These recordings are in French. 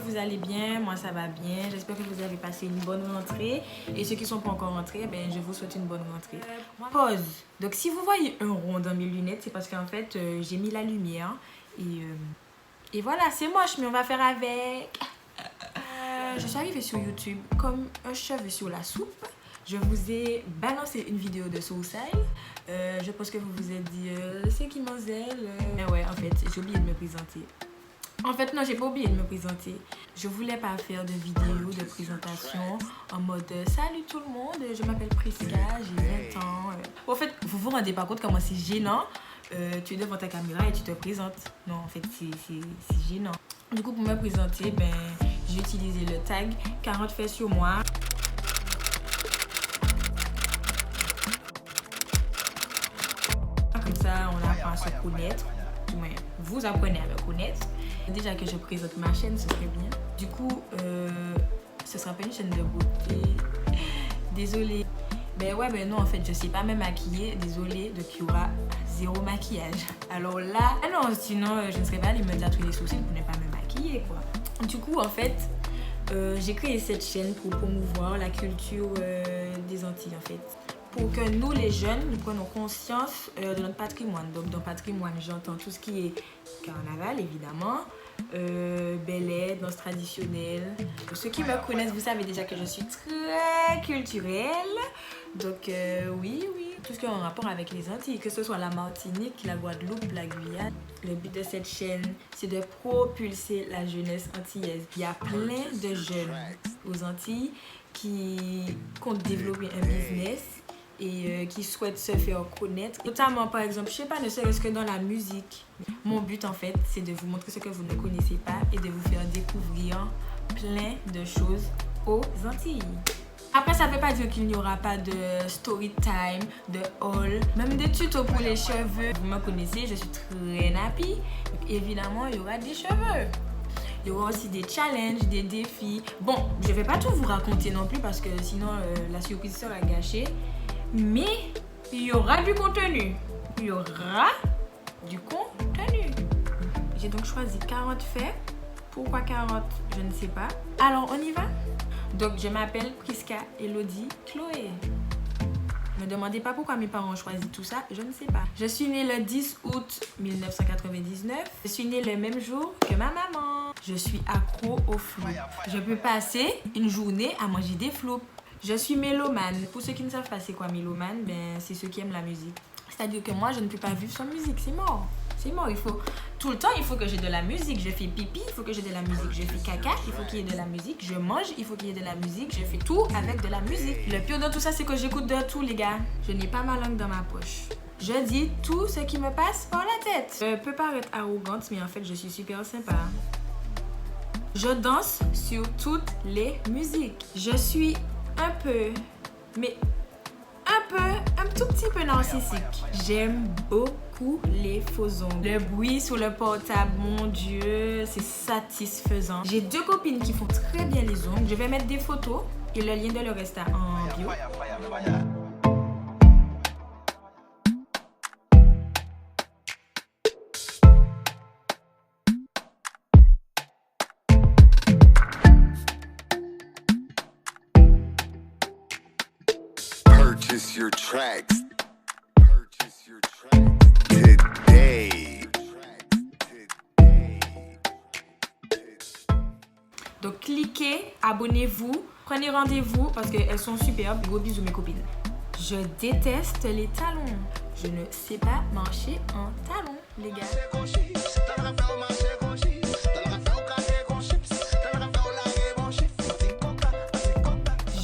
vous allez bien, moi ça va bien. J'espère que vous avez passé une bonne rentrée. Et ceux qui ne sont pas encore rentrés, ben, je vous souhaite une bonne rentrée. Pause. Donc si vous voyez un rond dans mes lunettes, c'est parce qu'en fait, j'ai mis la lumière. Et voilà, c'est moche, mais on va faire avec. Je suis arrivée sur YouTube comme un cheveu sur la soupe. Je vous ai balancé une vidéo de Soulside. Je pense que vous vous êtes dit, c'est qui Moselle. Mais ouais, en fait, j'ai oublié de me présenter. En fait, non, j'ai pas oublié de me présenter. Je voulais pas faire de vidéo de présentation en mode salut tout le monde, je m'appelle Prisca, j'ai 20 ans. En fait, vous vous rendez pas compte comment c'est gênant. Tu es devant ta caméra et tu te présentes. Non, en fait, c'est gênant. Du coup, pour me présenter, ben, j'ai utilisé le tag 40 faits sur moi. Comme ça, on apprend à se connaître. Ouais, vous apprenez à me connaître. Déjà que je présente ma chaîne, ce serait bien. Du coup, ce sera pas une chaîne de beauté. Désolée. Ben ouais, ben non, en fait, je sais pas me maquiller. Désolée, donc il y aura zéro maquillage. Alors là, non, sinon, je ne serais pas allée me tatouer les sourcils pour ne pas me maquiller, quoi. Du coup, en fait, j'ai créé cette chaîne pour promouvoir la culture des Antilles, en fait. Pour que nous, les jeunes, nous prenions conscience de notre patrimoine. Donc, dans patrimoine, j'entends tout ce qui est carnaval, évidemment, bel-air, danse traditionnelle. Pour ceux qui me connaissent, vous savez déjà que je suis très culturelle. Donc, oui, tout ce qui est en rapport avec les Antilles, que ce soit la Martinique, la Guadeloupe, la Guyane. Le but de cette chaîne, c'est de propulser la jeunesse antillaise. Il y a plein de jeunes aux Antilles qui comptent développer un business et qui souhaitent se faire connaître. Notamment, par exemple, je sais pas, ne serait-ce que dans la musique. Mon but, en fait, c'est de vous montrer ce que vous ne connaissez pas et de vous faire découvrir plein de choses aux Antilles. Après, ça ne veut pas dire qu'il n'y aura pas de story time, de haul, même des tutos pour les cheveux. Vous me connaissez, je suis très nappy. Donc, évidemment, il y aura des cheveux. Il y aura aussi des challenges, des défis. Bon, je ne vais pas tout vous raconter non plus parce que sinon, la surprise sera gâchée. Mais il y aura du contenu. Il y aura du contenu. J'ai donc choisi 40 faits. Pourquoi 40? Je ne sais pas. Alors, on y va? Donc, je m'appelle Prisca Elodie Chloé. Ne me demandez pas pourquoi mes parents ont choisi tout ça, je ne sais pas. Je suis née le 10 août 1999. Je suis née le même jour que ma maman. Je suis accro aux floupes. Je peux passer une journée à manger des floupes. Je suis mélomane. Pour ceux qui ne savent pas c'est quoi mélomane, ben, c'est ceux qui aiment la musique. C'est-à-dire que moi, je ne peux pas vivre sans musique, c'est mort. C'est mort, il faut tout le temps, il faut que j'ai de la musique. Je fais pipi, il faut que j'ai de la musique. Je fais caca, il faut qu'il y ait de la musique. Je mange, il faut qu'il y ait de la musique. Je fais tout avec de la musique. Le pire de tout ça, c'est que j'écoute de tout, les gars. Je n'ai pas ma langue dans ma poche. Je dis tout ce qui me passe par la tête. Je peux paraître arrogante, mais en fait, je suis super sympa. Je danse sur toutes les musiques. Je suis un peu, mais un tout petit peu narcissique. J'aime beaucoup les faux ongles. Le bruit sur le portable, mon Dieu, c'est satisfaisant. J'ai 2 copines qui font très bien les ongles. Je vais mettre des photos et le lien de leur Insta en bio. Purchase your tracks. Purchase your tracks today. Donc cliquez, abonnez-vous, prenez rendez-vous parce qu'elles sont superbes. Gros bisous mes copines. Je déteste les talons. Je ne sais pas marcher en talons, les gars.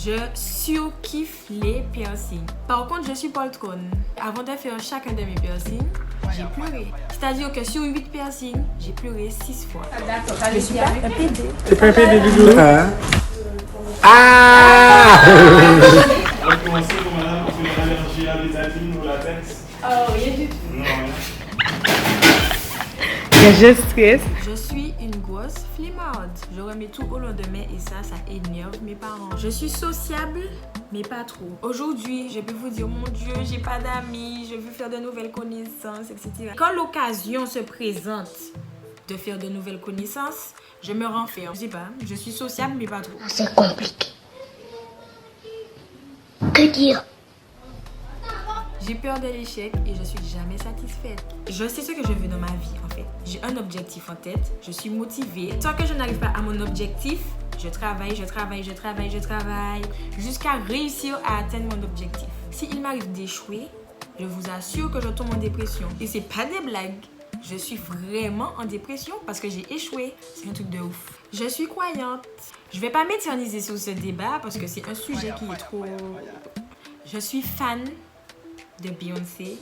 Je surkiffe les piercings. Par contre, je suis poltronne. Avant de faire chacun de mes piercings, j'ai pleuré. C'est-à-dire que sur 8 piercings, j'ai pleuré 6 fois. D'accord, je suis pas un PD. T'es pas un PD du tout? On va commencer pour madame pour une allergie à l'étatine ou la latex. Oh, rien du tout. Non, rien. Je stresse. Je suis une grosse flemmarde. Je remets tout au lendemain et ça énerve mes parents. Je suis sociable, mais pas trop. Aujourd'hui, je peux vous dire, mon Dieu, j'ai pas d'amis, je veux faire de nouvelles connaissances, etc. Quand l'occasion se présente de faire de nouvelles connaissances, Je me renferme. Je sais pas, je suis sociable mais pas trop. C'est compliqué. Que dire? J'ai peur de l'échec et je suis jamais satisfaite. Je sais ce que je veux dans ma vie en fait. J'ai un objectif en tête, je suis motivée. Tant que je n'arrive pas à mon objectif, je travaille jusqu'à réussir à atteindre mon objectif. S'il m'arrive d'échouer, je vous assure que je tombe en dépression. Et c'est pas des blagues. Je suis vraiment en dépression parce que j'ai échoué. C'est un truc de ouf. Je suis croyante. Je vais pas m'éterniser sur ce débat parce que c'est un sujet qui est trop... Je suis fan de Beyoncé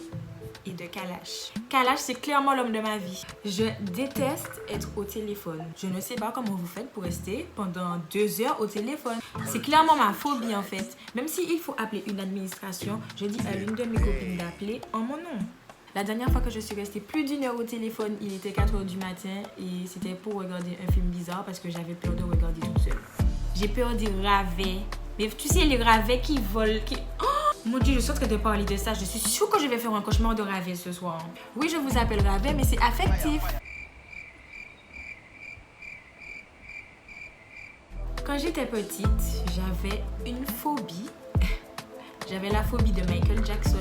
et de Kalash. Kalash, c'est clairement l'homme de ma vie. Je déteste être au téléphone. Je ne sais pas comment vous faites pour rester pendant 2 heures au téléphone. C'est clairement ma phobie en fait. Même s'il faut appeler une administration, je dis à l'une de mes copines d'appeler en mon nom. La dernière fois que je suis restée plus d'1 heure au téléphone, il était 4 heures du matin et c'était pour regarder un film bizarre parce que j'avais peur de regarder toute seule. J'ai peur des ravets. Mais tu sais, les ravets qui volent, qui... Oh mon Dieu, je suis en train de parler de ça. Je suis sûre que je vais faire un cauchemar de ravet ce soir. Oui, je vous appelle ravet, mais c'est affectif. Quand j'étais petite, j'avais une phobie. J'avais la phobie de Michael Jackson.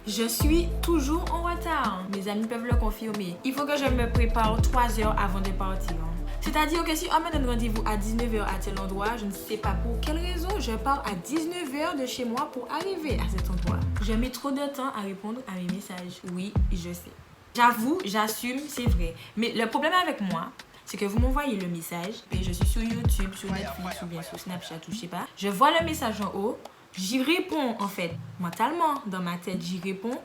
Je suis toujours en retard. Mes amis peuvent le confirmer. Il faut que je me prépare 3 heures avant de partir. C'est-à-dire que si on me donne rendez-vous à 19h à tel endroit, je ne sais pas pour quelle raison, je pars à 19h de chez moi pour arriver à cet endroit. Je mets trop de temps à répondre à mes messages. Oui, je sais. J'avoue, j'assume, c'est vrai. Mais le problème avec moi, c'est que vous m'envoyez le message et je suis sur YouTube, sur Netflix ou bien sur Snapchat ou je sais pas. Je vois le message en haut, j'y réponds en fait. Mentalement, dans ma tête, j'y réponds.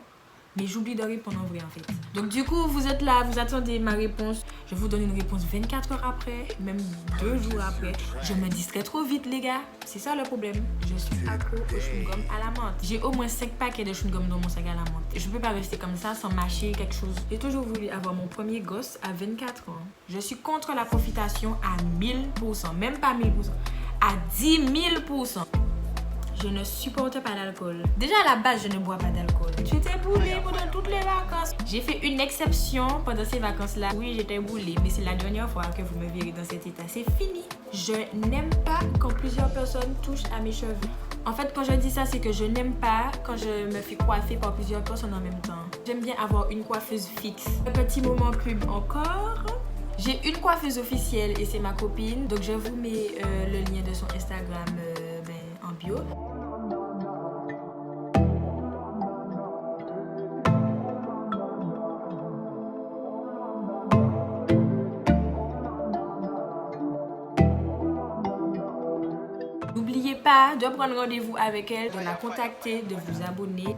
Mais j'oublie de répondre en vrai en fait. Donc du coup, vous êtes là, vous attendez ma réponse. Je vous donne une réponse 24 heures après, même 2 jours après. Je me distrais trop vite les gars. C'est ça le problème. Je suis accro au chewing-gum à la menthe. J'ai au moins 5 paquets de chewing-gum dans mon sac à la menthe. Je peux pas rester comme ça sans mâcher quelque chose. J'ai toujours voulu avoir mon premier gosse à 24 ans. Je suis contre la profitation à 1000%. Même pas 1000%. À 10 000%. Je ne supporte pas l'alcool. Déjà à la base, je ne bois pas d'alcool. J'étais boulée pendant toutes les vacances. J'ai fait une exception pendant ces vacances-là. Oui, j'étais boulée, mais c'est la dernière fois que vous me verrez dans cet état. C'est fini. Je n'aime pas quand plusieurs personnes touchent à mes cheveux. En fait, quand je dis ça, c'est que je n'aime pas quand je me fais coiffer par plusieurs personnes en même temps. J'aime bien avoir une coiffeuse fixe. Un petit moment pub encore. J'ai une coiffeuse officielle et c'est ma copine. Donc, je vous mets le lien de son Instagram en bio. N'oubliez pas de prendre rendez-vous avec elle, de la contacter, de vous abonner.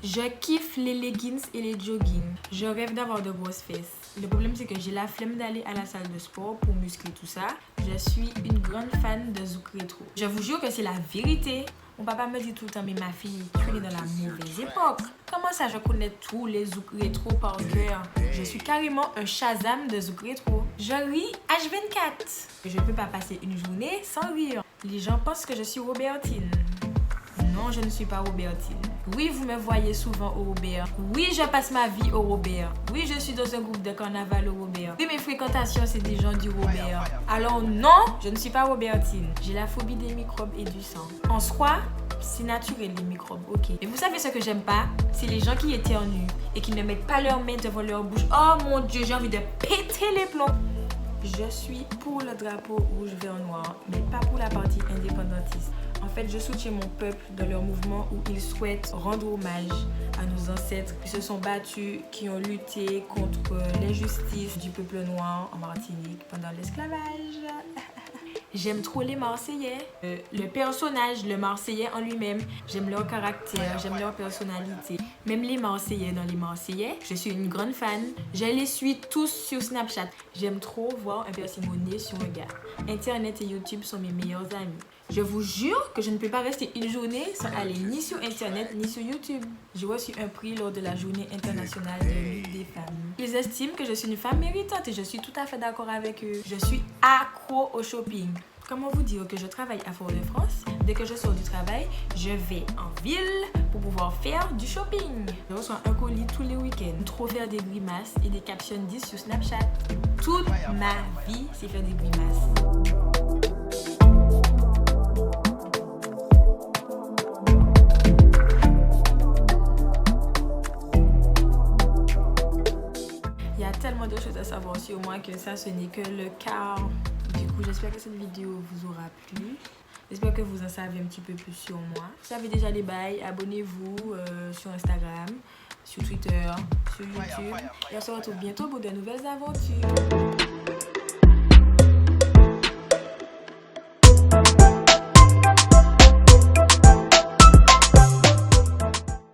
Je kiffe les leggings et les joggings. Je rêve d'avoir de grosses fesses. Le problème, c'est que j'ai la flemme d'aller à la salle de sport pour muscler tout ça. Je suis une grande fan de zouk rétro. Je vous jure que c'est la vérité. Mon papa me dit tout le temps, mais ma fille, tu es dans la mauvaise époque. Comment ça, je connais tous les zouk rétro par cœur? Je suis carrément un Shazam de zouk rétro. Je ris H24. Je ne peux pas passer une journée sans rire. Les gens pensent que je suis Robertine. Non, je ne suis pas Robertine. Oui, vous me voyez souvent au Robert. Oui, je passe ma vie au Robert. Oui, je suis dans un groupe de carnaval au Robert. Oui, mes fréquentations, c'est des gens du Robert. Alors non, je ne suis pas Robertine. J'ai la phobie des microbes et du sang. En soi, c'est naturel les microbes, ok. Et vous savez ce que j'aime pas? C'est les gens qui éternuent et qui ne mettent pas leurs mains devant leur bouche. Oh mon Dieu, j'ai envie de péter les plombs. Je suis pour le drapeau rouge, vert, noir, mais pas pour la partie indépendantiste. En fait, je soutiens mon peuple dans leur mouvement où ils souhaitent rendre hommage à nos ancêtres qui se sont battus, qui ont lutté contre l'injustice du peuple noir en Martinique pendant l'esclavage. J'aime trop les Marseillais. Le personnage, le Marseillais en lui-même, j'aime leur caractère, j'aime leur personnalité. Même les Marseillais dans les Marseillais, je suis une grande fan. Je les suis tous sur Snapchat. J'aime trop voir un persimonie sur un gars. Internet et YouTube sont mes meilleurs amis. Je vous jure que je ne peux pas rester une journée sans aller ni sur Internet ni sur YouTube. J'ai reçu un prix lors de la journée internationale de lutte des femmes. Ils estiment que je suis une femme méritante et je suis tout à fait d'accord avec eux. Je suis accro au shopping. Comment vous dire que je travaille à Fort-de-France? Dès que je sors du travail, je vais en ville pour pouvoir faire du shopping. Je reçois un colis tous les week-ends. Trop faire des grimaces et des captions 10 sur Snapchat. Toute ma vie, c'est faire des grimaces. Il y a tellement de choses à savoir sur moi que ça, ce n'est que le quart. Du coup, j'espère que cette vidéo vous aura plu. J'espère que vous en savez un petit peu plus sur moi. Si vous savez déjà les bails, abonnez-vous sur Instagram, sur Twitter, sur YouTube. Et on se retrouve bientôt pour de nouvelles aventures.